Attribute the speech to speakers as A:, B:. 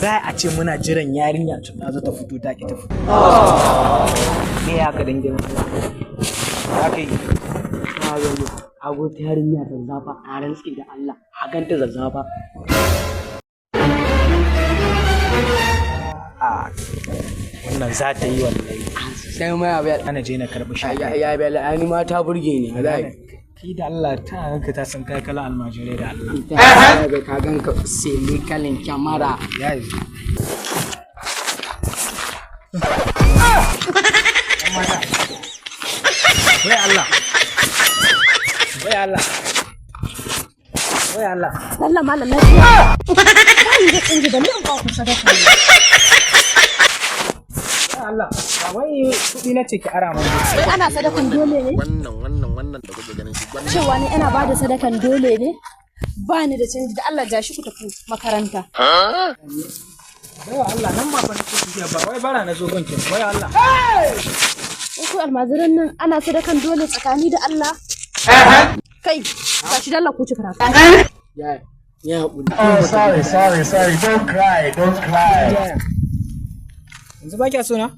A: za a ce muna jiran yarinya ta zo ta fito ta ki ta fito me ya ka dangin ya kai
B: hago ta yarinya zazzafa a rantsi da Allah a ganta zazzafa
A: wannan za ta yi wallahi
B: sai mai abu
A: ana je na karbi shi
B: ya ni ma ta burge ni wallahi
A: ki da Allah ta ganka ta san kai kala almajirai da Allah
B: ta ka ganka sai ni kalin kyamara
A: yayi wai Allah wai Allah wai Allah
C: Allah malam lafiya ba ni da tsinji da mun ba ku sadaka ne
A: Allah wai kudi na ce ki ara mun
C: wai ana sadakan dole ne
D: wannan da kuke ganin shi
C: cewa ne ana bada sadakan dole ne ba ni da canji da Allah ja shi ku tafi makaranta
A: wai Allah nan ma fa nake tafiya ba wai bara na zo gonki wai Allah
C: ku almaziran nan ana sadakan dole tsakani da Allah kai ba shi dalla ku ci karatu
B: ya hakuri
D: sorry don't cry
A: yanzu ba kya so na